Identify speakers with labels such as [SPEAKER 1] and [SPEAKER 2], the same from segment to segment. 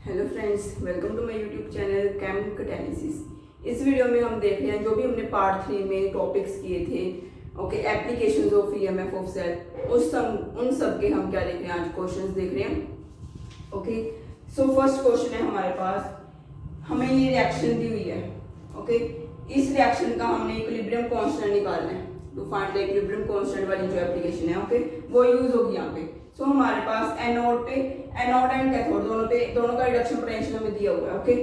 [SPEAKER 1] Hello friends, welcome to my YouTube channel Chem Catalysis. इस video में हम देख रहे हैं जो भी हमने पार्ट 3 में टॉपिक्स किए थे, okay, applications of EMF of cell, उन सब के हम क्या देख रहे हैं, आज क्वेश्चंस देख रहे हैं। ओके, सो फर्स्ट क्वेश्चन है हमारे पास, हमें ये रिएक्शन दी हुई है। ओके, इस रिएक्शन का हमने इक्विलिब्रियम कांस्टेंट निकालना है। तो फाइंड द इक्विलिब्रियम कांस्टेंट वाली जो एप्लीकेशन है, ओके, वो यूज होगी यहाँ पे। सो हमारे पास एनोड एंड कैथोड दोनों का रिडक्शन पोटेंशियल हमें दिया हुआ है। ओके,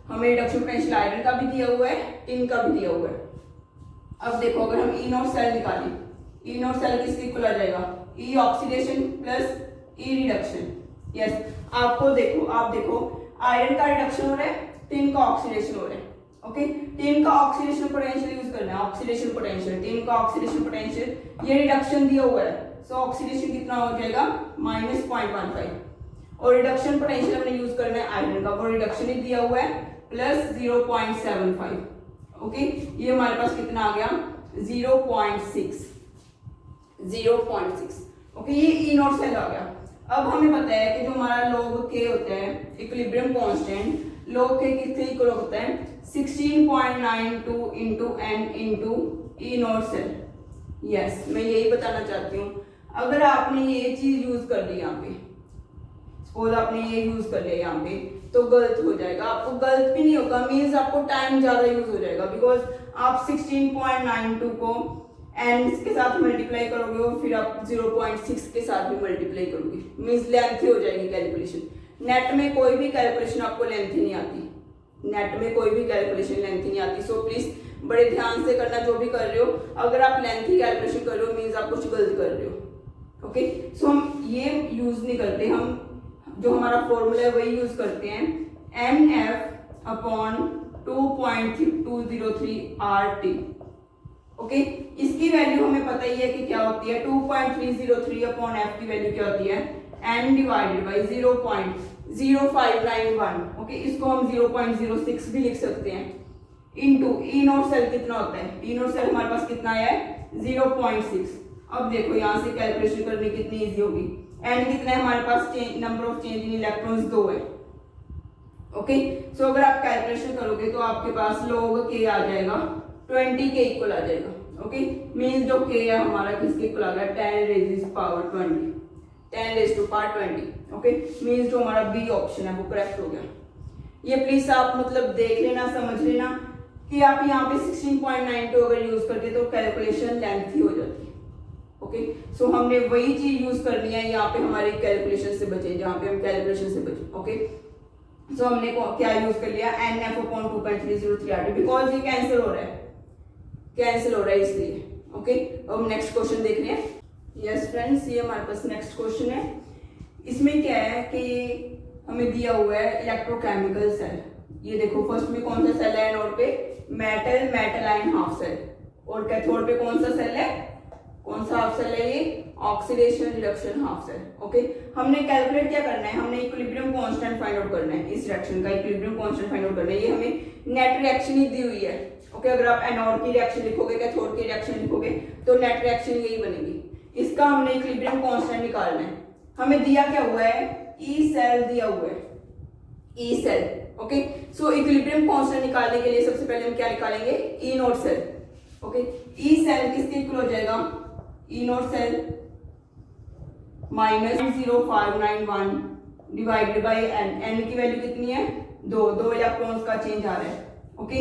[SPEAKER 1] हमें रिडक्शन पोटेंशियल आयरन का भी दिया हुआ है, टिन का भी दिया हुआ है। अब देखो, अगर हम ई नॉट सेल निकालें, ई नॉट सेल किसके इक्वल आ जाएगा, ई ऑक्सीडेशन प्लस ई रिडक्शन। यस, आप देखो आयरन का रिडक्शन हो रहा है, टिन का ऑक्सीडेशन हो रहा है। ओके, टिन का ऑक्सीडेशन पोटेंशियल यूज करना है, ऑक्सीडेशन पोटेंशियल, टिन का ऑक्सीडेशन पोटेंशियल, ये रिडक्शन दिया हुआ है। सो ऑक्सीडेशन कितना हो जाएगा, -0.15, और रिडक्शन पोटेंशियल हमने यूज करना है आयरन का, वो रिडक्शन ही दिया हुआ है +0.75। ओके, ये हमारे पास कितना आ गया, 0.6। ओके, ये ई नॉट सेल आ गया। अब हमें पता है कि जो हमारा log k होता है, इक्विलिब्रियम कांस्टेंट, log k किसके इक्वल होता है, 16.92 into n into E not cell. Yes, मैं यही बताना चाहती हूँ, अगर आपने ये चीज यूज कर ली यहाँ पे, सपोज आपने ये यूज कर लिया यहाँ पे, तो गलत हो जाएगा। आपको गलत भी नहीं होगा, मीन्स आपको टाइम ज्यादा यूज हो जाएगा, बिकॉज आप 16.92 को n के साथ मल्टीप्लाई करोगे और फिर आप 0.6 के साथ भी मल्टीप्लाई करोगे, मीन्स लेंथी हो जाएगी कैलकुलेशन। नेट में कोई भी कैलकुलेशन आपको लेंथी नहीं आती, नहीं आती। सो प्लीज बड़े ध्यान से करना जो भी कर रहे हो। अगर आप लेंथी कैलकुलेशन कर रहे हो, मीन्स आप कुछ गलत कर रहे हो। ओके, सो हम ये यूज नहीं करते, हम जो हमारा फॉर्मूला है वही यूज करते हैं, NF अपॉन 2.203 RT। ओके, इसकी वैल्यू हमें पता ही है कि क्या होती है, 2.303 अपॉन F की वैल्यू क्या होती है, N डिवाइडेड बाई 0.0591। ओके, इसको हम 0.06 भी लिख सकते हैं, इनटू ई नॉट सेल कितना होता है, ई नॉट सेल हमारे पास कितना है, 0.6। अब देखो यहाँ से कैलकुलेशन करनी कितनी इजी होगी। एंड कितना है हमारे पास, number of change in electrons 2 है। ओके, सो अगर आप कैलकुलेशन करोगे तो आपके पास log k आ जाएगा 20 के इक्वल आ जाएगा। ओके, मीन्स जो k है हमारा किसके इक्वल आ गया, 10 raise power 20, 10 raise to power 20। Okay, means जो हमारा बी ऑप्शन है वो करेक्ट हो गया। ये प्लीज आप मतलब देख लेना, समझ लेना कि आप यहाँ पे 16.92 अगर यूज करते तो कैलकुलेशन लेंथी हो जाती है। ओके, सो हमने वही चीज यूज करनी है यहाँ पे हमारे कैलकुलेशन से बचे, जहाँ पे हम कैलकुलेशन से बचे। ओके, सो हमने क्या यूज कर लिया, NF अपॉन 2.303 RT, बिकॉज ये कैंसिल हो रहा है इसलिए। ओके, अब नेक्स्ट क्वेश्चन देख रहे हैं। यस फ्रेंड्स, ये हमारे पास नेक्स्ट क्वेश्चन है। इसमें क्या है कि हमें दिया हुआ है इलेक्ट्रोकेमिकल सेल। ये देखो, फर्स्ट में कौन सा सेल है एनोड पे, मेटल आयन हाफ सेल, और कैथोड पे कौन सा सेल है, कौन सा हाफ सेल है, ये oxidation reduction half cell. Okay, हमने कैलकुलेट क्या करना है, हमने इक्विलिब्रियम कांस्टेंट फाइंड आउट करना है, इस रिएक्शन का इक्विलिब्रियम कांस्टेंट फाइंड आउट करना है। ये हमें नेट रिएक्शन ही दी हुई है। ओके, अगर आप एनोड की रिएक्शन लिखोगे, कैथोड की रिएक्शन लिखोगे, तो नेट रिएक्शन यही बनेगी। इसका हमने इक्विलिब्रियम कांस्टेंट निकालना है। हमें दिया क्या हुआ है, ई सेल दिया हुआ है, E cell. Okay, so equilibrium constant निकालने के लिए सबसे पहले हम क्या निकालेंगे, E not cell. Okay, E cell किसके इक्वल हो जाएगा, E not cell -0.0591 divided by n की वैल्यू कितनी है, 2 इलेक्ट्रॉन्स का चेंज आ रहा है। Okay,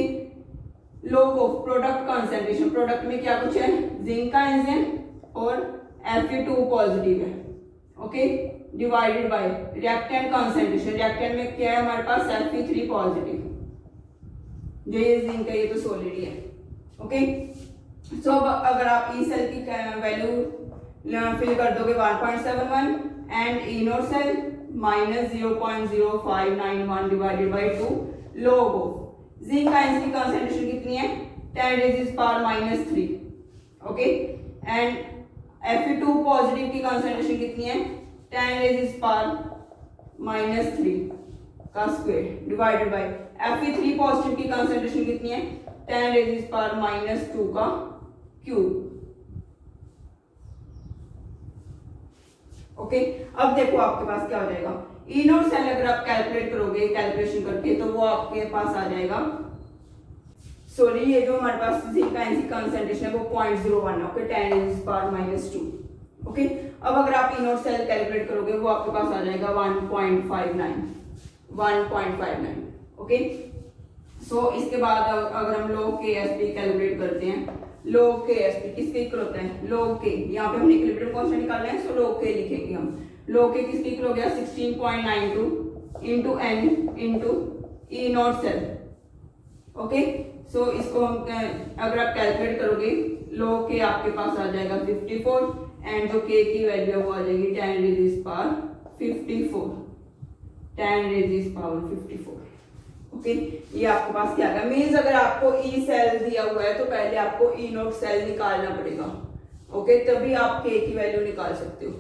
[SPEAKER 1] log of product concentration, product में क्या कुछ है, जिंक का एंजाइम और Fe2 पॉजिटिव है। Okay, divided by reactant concentration, reactant में क्या है हमारे पास, Fe3 पॉजिटिव, जो ये जिंक है ये तो सॉलिड ही है। ओके, सो अगर आप ई सेल की वैल्यू फिल कर दोगे 1.71 and E not cell -0.0591 divided by 2, log of zinc ions की कंसंट्रेशन कितनी है, 10 raise power -3। Okay, and Fe2 positive की कंसंट्रेशन कितनी है, 10 रेज़ पावर -3 का square divided by Fe3 positive की कंसंट्रेशन कितनी है, 10 रेज़ पावर -2 का क्यूब। ओके, अब देखो आपके पास क्या हो जाएगा, ई नॉट सेल अगर आप कैलकुलेट करोगे कैलकुलेशन करके तो वो आपके पास आ जाएगा, सॉरी ये जो हमारे पास जिंक का एनसी कंसंट्रेशन है वो 0.01 है, ओके 10⁻⁻²। ओके अब अगर आप ई नॉट सेल कैलकुलेट करोगे वो आपके पास आ जाएगा 1.59। ओके सो इसके बाद अगर हम log KSP कैलकुलेट करते हैं, log KSP किसके इक्वल होता है, log K, यहाँ पे हमने इक्विलिब्रियम कांस्टेंट निकालना है, सो log K लिखेंगे हम। log K किसके इक्वल हो गया 16.92 into n into E not cell. Okay so इसको हम अगर आप कैलकुलेट करोगे log K आपके पास आ जाएगा 54 एंड जो K की वैल्यू है वो आ जाएगी 10⁻54। ओके ये आपके पास क्या है, मींस अगर आपको ई सेल दिया हुआ है तो पहले आपको ई नोट सेल निकालना पड़ेगा। ओके तभी आप के की वैल्यू निकाल सकते हो।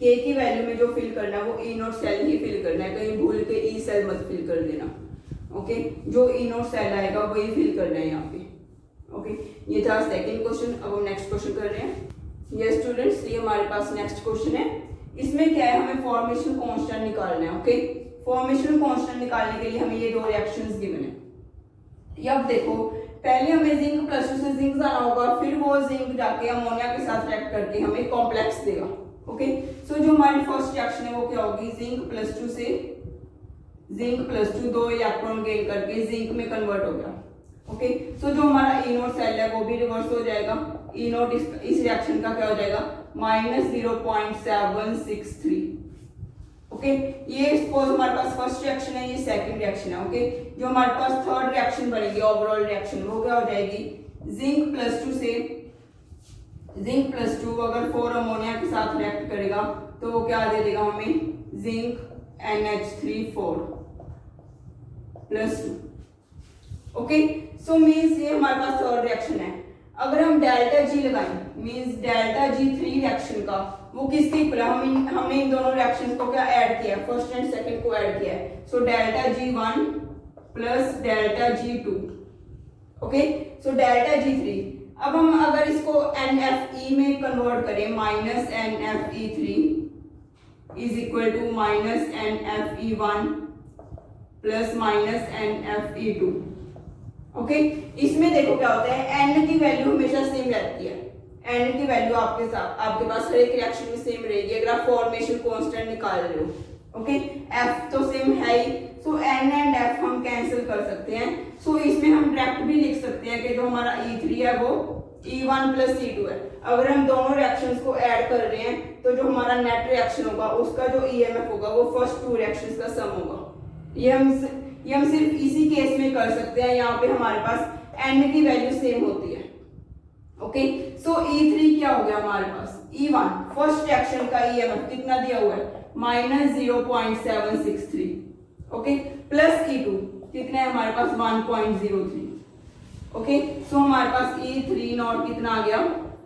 [SPEAKER 1] के की वैल्यू में जो फिल करना है वो ई नोट सेल ही फिल करना है, कहीं भूल के ई सेल मत फिल कर देना। ओके जो ई नोट सेल आएगा वही फिल करना है यहाँ पे। ओके ये था सेकंड क्वेश्चन। अब हम नेक्स्ट क्वेश्चन कर रहे हैं। यस स्टूडेंट्स ये हमारे पास नेक्स्ट क्वेश्चन है। इसमें क्या है, हमें फॉर्मेशन कांस्टेंट निकालना है। ओके फॉर्मेशन कांस्टेंट निकालने के लिए हमें ये दो रिएक्शंस गिवन है। अब देखो पहले हमें जिंक प्लस 2 से जिंक जाना होगा, फिर वो जिंक जाके अमोनिया के साथ रिएक्ट करके हमें कॉम्प्लेक्स देगा। ओके सो जो हमारी फर्स्ट रिएक्शन है वो क्या होगी, जिंक प्लस 2 से जिंक प्लस 2 दो इलेक्ट्रॉन गेन करके जिंक में कन्वर्ट हो गया। ओके सो जो हमारा ई नोट सेल है वो भी रिवर्स हो जाएगा। ई नोट इस रिएक्शन का क्या हो जाएगा -0.763। ओके ये सपोज हमारे पास फर्स्ट रिएक्शन है, ये सेकंड रिएक्शन है। ओके जो हमारे पास थर्ड रिएक्शन बनेगी ओवरऑल रिएक्शन वो क्या हो जाएगी, जिंक प्लस 2 से जिंक प्लस 2 अगर 4 अमोनिया के साथ रिएक्ट करेगा तो वो क्या दे देगा हमें, zinc NH3 4+2। Okay so means ये हमारे पास थर्ड रिएक्शन है। अगर हम डेल्टा जी लगाएं मींस डेल्टा जी 3 रिएक्शन का वो किसके इक्वल है, हमने इन दोनों रिएक्शंस को क्या ऐड किया है, फर्स्ट एंड सेकंड को ऐड किया है। So delta G1 plus delta G2। Okay so delta G3। अब हम अगर इसको NFE में कन्वर्ट करें -NFE3 is equal to -NFE1 plus -NFE2। Okay इसमें देखो क्या होता है, n की वैल्यू हमेशा सेम रहती है। n की वैल्यू आपके पास हर एक रिएक्शन में सेम रहेगी अगर आप फॉर्मेशन कांस्टेंट निकाल रहे हो। ओके f तो सेम है ही, सो n एंड f हम कैंसिल कर सकते हैं। सो इसमें हम डायरेक्ट भी लिख सकते हैं कि जो हमारा E3 है वो E1 प्लस E2 है। अगर हम दोनों रिएक्शंस को ऐड कर रहे हैं तो जो हमारा नेट रिएक्शन होगा उसका जो EMF होगा वो फर्स्ट 2 रिएक्शंस का सम होगा। ये हम सिर्फ इसी केस में कर सकते हैं, यहाँ पे हमारे पास n की वैल्यू सेम होती है। ओके सो E3 क्या हो गया हमारे पास, E1 फर्स्ट रिएक्शन का EMF कितना दिया हुआ है -0.763। ओके प्लस E2 कितना है हमारे पास 1.03। ओके सो हमारे पास E3 नॉट कितना आ गया,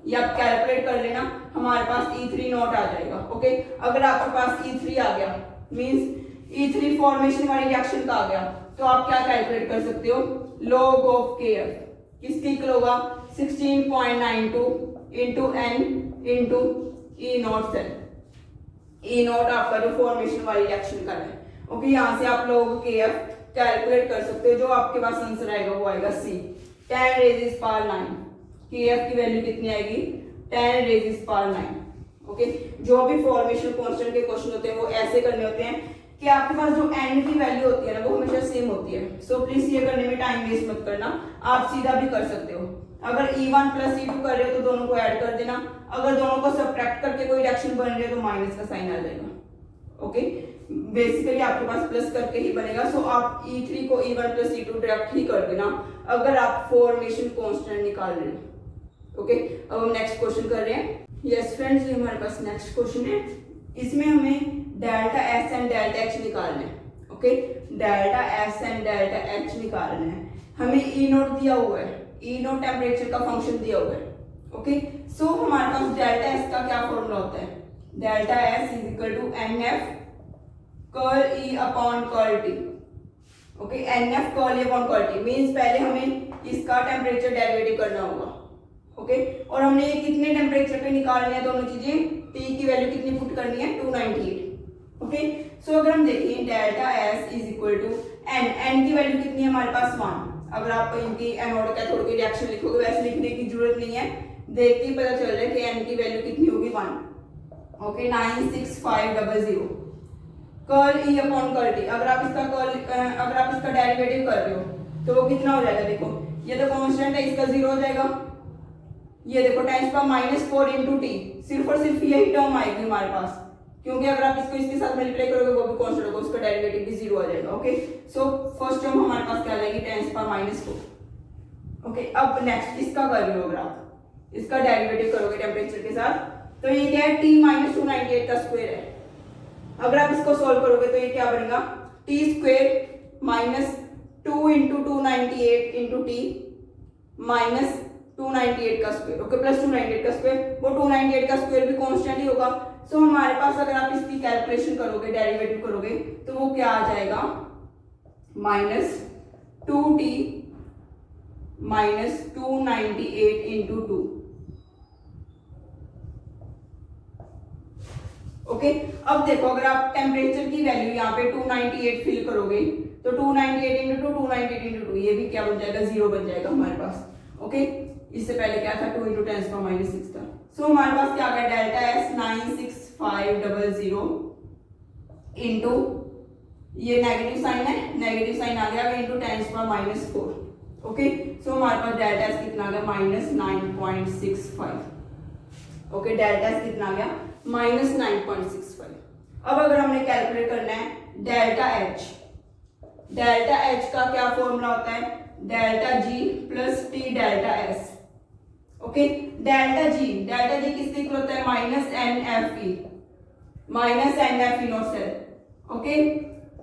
[SPEAKER 1] ये आप कैलकुलेट कर लेना, हमारे पास E3 नॉट आ जाएगा। ओके अगर आपके पास E3 आ गया मींस E3 फॉर्मेशन वाली रिएक्शन का आ गया तो आप क्या कैलकुलेट कर सकते हो, log ऑफ KF किसके इक्वल होगा 16.92 into n into E not cell. E nought आपका जो फॉर्मेशन वाली रिएक्शन का है। ओके यहाँ से आप log KF कैलकुलेट कर सकते हो, जो आपके पास आंसर आएगा वो आएगा C 10⁻⁹। KF की वैल्यू कितनी आएगी 10⁻⁹। ओके जो भी फॉर्मेशन कांस्टेंट के क्वेश्चन होते हैं वो ऐसे करने होते हैं कि आपके पास जो n की वैल्यू होती है ना वो हमेशा सेम होती है। सो प्लीज ये करने में टाइम वेस्ट मत करना, आप सीधा भी कर सकते हो। अगर E1 प्लस E2 कर रहे हो तो दोनों को ऐड कर देना, अगर दोनों को सब्ट्रैक्ट करके कोई रिएक्शन बन रही है तो माइनस का साइन आ जाएगा। ओके बेसिकली आपके पास प्लस करके ही बनेगा। सो आप E3 को E1 प्लस E2 डायरेक्ट ही कर देना अगर आप फॉर्मेशन कांस्टेंट निकाल रहे हो। ओके अब हम नेक्स्ट क्वेश्चन कर रहे हैं। यस फ्रेंड्स ये हमारे पास नेक्स्ट क्वेश्चन है। इसमें हमें delta S and delta H निकालना है। Okay delta S and delta H निकालना है। हमें E नोट दिया हुआ है, E नोट टेम्परेचर का फंक्शन दिया हुआ है। ओके सो हमारे पास डेल्टा S का क्या फॉर्मूला होता है, delta S is equal to NF curl E upon curl T। Okay NF curl E upon curl T means पहले हमें इसका टेम्परेचर डेरिवेटिव करना होगा। ओके और हमने ये कितने टेम्परेचर पे निकालने हैं दोनों चीजें, T की वैल्यू कितनी पुट करनी है 298। ओके, सो अगर हम देखें delta S is equal to N, N की वैल्यू कितनी है हमारे पास 1। अगर आप इनकी एनोड कैथोड की रिएक्शन लिखोगे वैसे लिखने की जरूरत नहीं है, देख के पता चल रहा है कि एन की वैल्यू कितनी होगी 1। ओके, 96500 कर्ल ई अपॉन कर्ल टी। अगर आप इसका डेरिवेटिव कर रहे हो तो वो कितना हो जाएगा, देखो ये तो कांस्टेंट है, इसका 0 हो जाएगा। ये देखो 10⁻⁴ इंटू टी, सिर्फ और सिर्फ यही टर्म आएगी हमारे पास, क्योंकि अगर आप इसको इसके साथ मल्टीप्लाई करोगे वो भी कांस्टेंट होगा, उसका डेरिवेटिव भी 0 आ जाएगा। ओके, सो फर्स्ट टर्म हमारे पास क्या आ जाएगी 10⁻⁴। ओके, अब नेक्स्ट इसका कर रहे हो, अगर आप इसका डेरिवेटिव करोगे टेम्परेचर के साथ तो ये क्या है T-298 का स्क्वायर है। अगर आप इसको सॉल्व करोगे तो ये क्या बनेगा T² minus 2 into 298 into T minus 298 का स्क्वायर। ओके, प्लस 298 का स्क्वायर, वो 298 का स्क्वायर भी कांस्टेंट ही होगा। सो हमारे पास अगर आप इसकी कैलकुलेशन करोगे, डेरिवेटिव करोगे तो वो क्या आ जाएगा minus 2t minus 298 into 2। Okay, अब देखो अगर आप टेम्परेचर की वैल्यू यहाँ पे 298 फिल करोगे तो 298 इंटू 2 298 इंटू 2 ये भी क्या बन जाएगा 0 बन जाएगा हमारे पास। ओके, इससे पहले क्या था 2 इंटू 10⁻⁶ था। सो हमारे पास क्या आ गया डेल्टा एस 96500 इंटू ये नेगेटिव साइन है, नेगेटिव साइन आ गया इंटू 10⁻⁴। ओके, सो हमारे पास डेल्टा एस कितना आ गया -9.65। ओके, डेल्टा एस कितना आ गया -9.65। अब अगर हमने कैलकुलेट करना है डेल्टा एच, डेल्टा एच का क्या फॉर्मूला होता है delta G plus T delta S. Okay, delta G किसके इक्वल होता है -NFE, -NF E nought cell. Okay,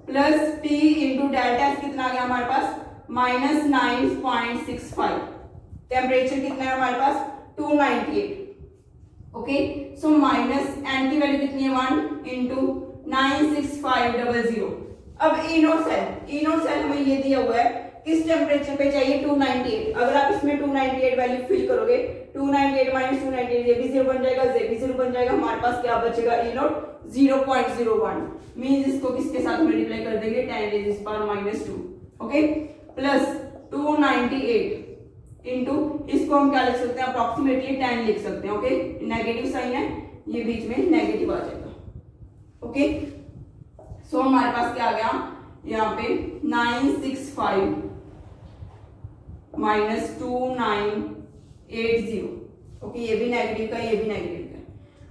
[SPEAKER 1] plus T into delta S कितना आ गया हमारे पास -9.65। टेम्परेचर कितना है हमारे पास 298। ओके, सो माइनस एन की वैल्यू कितनी है 1 इंटू 96500। अब इनोट सेल हमें ये दिया हुआ है किस टेम्परेचर पे चाहिए 298। अगर आप इसमें 298 वैल्यू फिल करोगे 298 माइनस 298 ये भी 0 बन जाएगा, ये भी 0 बन जाएगा, हमारे पास क्या बचेगा इनोट 0.01 मींस इसको किसके साथ मल्टीप्लाई कर देंगे 10⁻⁻²। ओके, प्लस 298 इंटू इसको हम क्या लिख सकते हैं अप्रोक्सीमेटली 10 लिख सकते हैं। ओके, नेगेटिव साइन है ये बीच में नेगेटिव आ जाएगा। ओके, सो हमारे पास क्या आ गया यहाँ पे 965 माइनस 2980। ओके, ये भी नेगेटिव का, ये भी नेगेटिव का।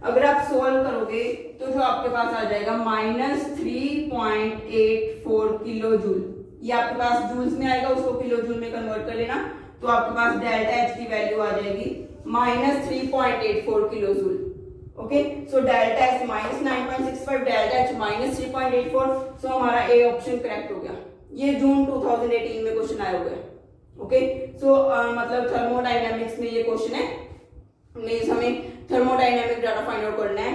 [SPEAKER 1] अगर आप सोल्व करोगे तो जो आपके पास आ जाएगा -3.84 किलो जूल। ये आपके पास जूल्स में आएगा, उसको किलो जूल में कन्वर्ट कर लेना तो आपके पास डेल्टा एच की वैल्यू आ जाएगी -3.84 kilo joule. Okay, so delta H -9.65, delta H -3.84। सो हमारा ए ऑप्शन करेक्ट हो गया। ये जून 2018 में क्वेश्चन आया हुआ है। ओके, सो मतलब थर्मोडायनेमिक्स में ये क्वेश्चन है, मींस हमें थर्मोडायनेमिक डाटा फाइंड आउट करना है।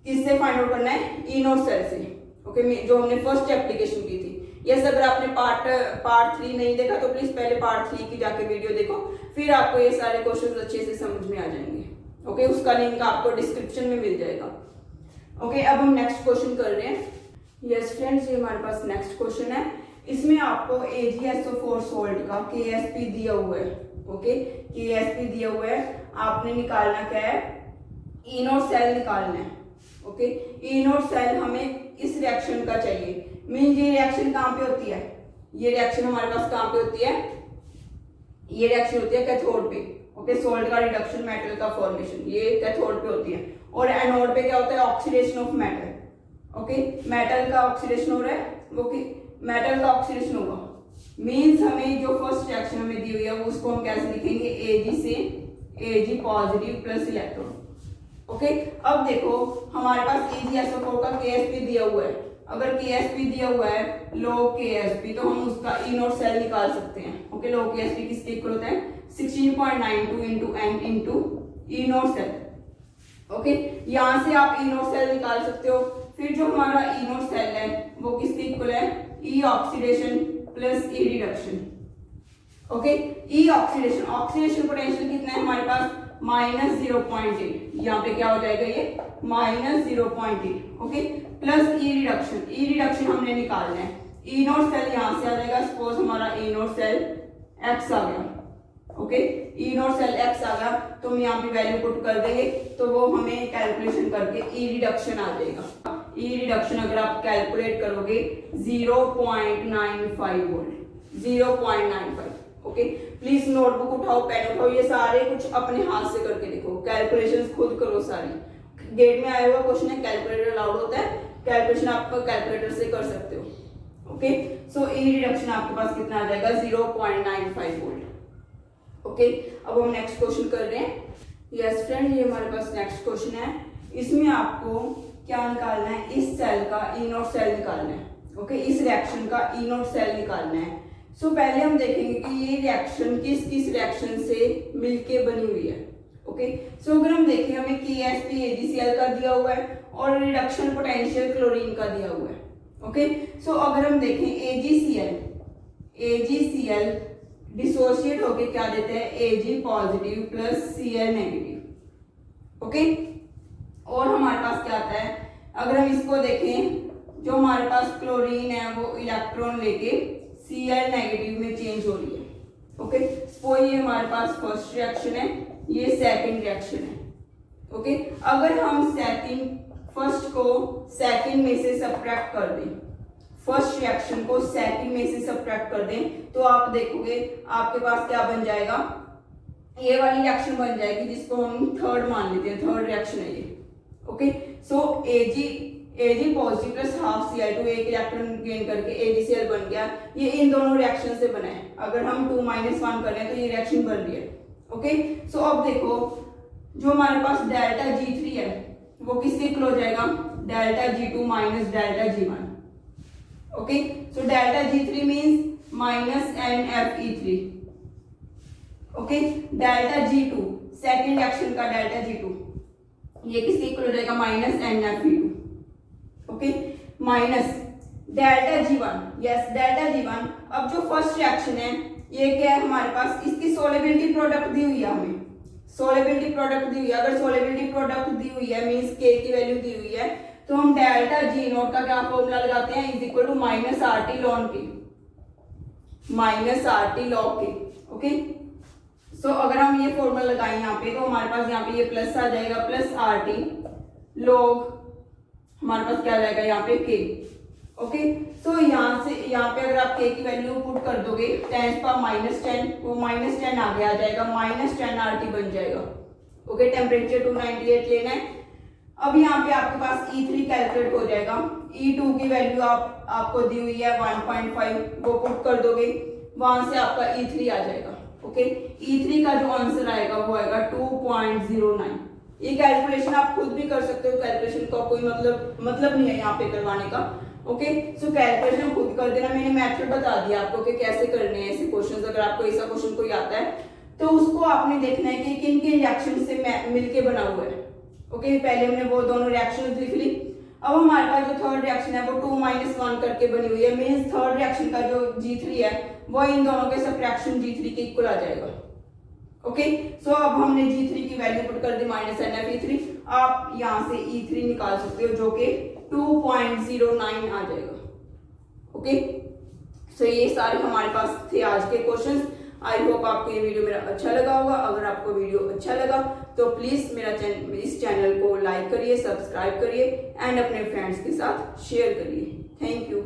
[SPEAKER 1] किससे फाइंड आउट करना है इनोट सेल से। ओके, जो हमने फर्स्ट एप्लीकेशन की थी। यस, अगर आपने पार्ट 3 नहीं देखा तो प्लीज पहले पार्ट 3 की जाके वीडियो देखो, फिर आपको ये सारे क्वेश्चंस अच्छे से समझ में आ जाएंगे। ओके, उसका लिंक आपको डिस्क्रिप्शन में मिल जाएगा। ओके, अब हम नेक्स्ट क्वेश्चन कर रहे हैं। यस फ्रेंड्स, ये हमारे पास नेक्स्ट क्वेश्चन है। इसमें आपको AgSO4 सॉल्ट का KSP दिया हुआ है। ओके, KSP दिया हुआ है, आपने निकालना क्या है इनोट सेल निकालना है। ओके, इनोट सेल हमें इस रिएक्शन का चाहिए। मीन ये रिएक्शन कहाँ पे होती है, ये रिएक्शन हमारे पास कहाँ पे होती है, ये रिएक्शन होती है कैथोड पे। ओके, सोल्ट का रिडक्शन, मेटल का फॉर्मेशन, ये कैथोड पे होती है। और एनोड पे क्या होता है oxidation of metal. Okay, metal का ऑक्सीडेशन हो रहा है, वो कि मेटल का ऑक्सीडेशन होगा। मींस हमें जो फर्स्ट रिएक्शन हमें दी हुई है वो उसको हम कैसे लिखेंगे Ag से Ag positive plus electron. Okay, अब देखो हमारे पास AgSO4 का KSP दिया हुआ है। अगर KSP दिया हुआ है log KSP तो हम उसका इनोट सेल निकाल सकते हैं। ओके, log KSP किसके इक्वल होता है 16.92 into n into E nought cell. Okay, यहां से आप इनोट सेल निकाल सकते हो। फिर जो हमारा इनोट सेल है वो किसके इक्वल है E oxidation plus E reduction. Okay, E oxidation, oxidation potential कितना है हमारे पास -0.8, यहाँ पे क्या हो जाएगा ये -0.8, ओके। प्लस ई रिडक्शन हमने निकालना है। ई नॉट सेल यहाँ से आ जाएगा, सपोज हमारा ई नॉट सेल एक्स आ गया, okay. E not cell X आ गया तो हम यहाँ पे वैल्यू पुट कर देंगे तो वो हमें कैलकुलेशन करके ई रिडक्शन आ जाएगा। ई रिडक्शन अगर आप कैलकुलेट करोगे 0.95 वोल्ट, 0.95, ओके। प्लीज नोटबुक उठाओ, पेन उठाओ, ये सारे कुछ अपने हाथ से करके देखो, कैलकुलेशंस खुद करो सारी। गेट में आया हुआ क्वेश्चन है, कैलकुलेटर अलाउड होता है, कैलकुलेशन आप कैलकुलेटर से कर सकते हो, ओके। सो ई रिडक्शन आपके पास कितना आ जाएगा 0.95 वोल्ट, ओके। अब हम नेक्स्ट क्वेश्चन कर रहे हैं। यस फ्रेंड, ये हमारे पास नेक्स्ट क्वेश्चन है। इसमें आपको क्या निकालना है, इस सेल का ई नॉट सेल निकालना है, ओके। इस रिएक्शन का ई नॉट सेल निकालना है। सो पहले हम देखेंगे कि ये रिएक्शन किस किस रिएक्शन से मिलके बनी हुई है, ओके। सो अगर हम देखें, हमें KSP_AgCl का दिया हुआ है और रिडक्शन पोटेंशियल क्लोरीन का दिया हुआ है, ओके। सो अगर हम देखें AgCl डिसोशिएट होके क्या देते हैं, Ag positive plus Cl negative, okay. और हमारे पास क्या आता है, अगर हम इसको देखें, जो हमारे पास क्लोरीन है वो इलेक्ट्रॉन लेके Cl नेगेटिव में चेंज हो रही है, ओके। सपोज ये हमारे पास फर्स्ट रिएक्शन है, ये सेकंड रिएक्शन है, ओके। अगर हम फर्स्ट को सेकंड में से सब्ट्रैक्ट कर दें, फर्स्ट रिएक्शन को सेकंड में से सब्ट्रैक्ट कर दें तो आप देखोगे आपके पास क्या बन जाएगा, ये वाली रिएक्शन बन जाएगी जिसको हम थर्ड मान लेते हैं, थर्ड रिएक्शन है ये, ओके। सो Ag positive plus half Cl2, एक इलेक्ट्रॉन गेन करके AgCl बन गया। ये इन दोनों रिएक्शन से बना है। अगर हम 2-1 कर रहे हैं तो ये रिएक्शन बन रही है, ओके। सो अब देखो, जो हमारे पास डेल्टा G3 है वो किसके इक्वल हो जाएगा, delta G2 minus delta G1, okay. So delta G3 means minus NFE3, okay. Delta G2 second reaction का डेल्टा G2 ये किसके इक्वल हो जाएगा, minus NFE2, okay. Minus delta G1, yes delta G1। अब जो फर्स्ट रिएक्शन है ये क्या है हमारे पास, इसकी सोलेबिलिटी प्रोडक्ट दी हुई है, हमें सोलेबिलिटी प्रोडक्ट दी हुई है। अगर सोलेबिलिटी प्रोडक्ट दी हुई है मींस K की वैल्यू दी हुई है तो हम डेल्टा G0 का क्या फॉर्मूला लगाते हैं, is equal to minus RT ln K, minus RT log K, okay. So अगर हम ये फॉर्मूला लगाएं यहाँ पे तो हमारे पास यहाँ पे ये प्लस आ जाएगा, प्लस RT log हमारे पास क्या आ जाएगा यहाँ पे K, ओके। सो यहाँ से यहाँ पे अगर आप K की वैल्यू पुट कर दोगे 10⁻10, वो -10 आगे आ जाएगा, -10 RT बन जाएगा, ओके। टेम्परेचर 298 लेना है। अब यहाँ पे आपके पास E3 कैलकुलेट हो जाएगा। E2 की वैल्यू आपको दी हुई है 1.5, वो पुट कर दोगे, वहां से आपका E3 आ जाएगा, ओके। E3 का जो आंसर आएगा वो आएगा 2.09। ये कैलकुलेशन आप खुद भी कर सकते हो, कैलकुलेशन का कोई मतलब नहीं है यहाँ पे करवाने का, ओके। सो कैलकुलेशन खुद कर देना। मैंने मेथड बता दिया आपको कि कैसे करने हैं ऐसे क्वेश्चंस। अगर आपको ऐसा क्वेश्चन कोई आता है तो उसको आपने देखना है कि किन किन रिएक्शन से मिलके बना हुआ है, ओके। पहले हमने वो दोनों रिएक्शंस लिख ली। अब हमारे पास जो थर्ड रिएक्शन है वो 2-1 करके बनी हुई है, मींस थर्ड रिएक्शन का जो G3 है वो इन दोनों के सब्ट्रैक्शन G3 के इक्वल आ जाएगा, ओके। सो अब हमने G3 की वैल्यू पुट कर दी -NFE3। आप यहाँ से E3 निकाल सकते हो जो कि 2.09 आ जाएगा, ओके। सो ये सारे हमारे पास थे आज के क्वेश्चंस। आई होप आपको ये वीडियो मेरा अच्छा लगा होगा। अगर आपको वीडियो अच्छा लगा तो प्लीज इस चैनल को लाइक करिए, सब्सक्राइब करिए एंड अपने फ्रेंड्स के साथ शेयर करिए। Thank you.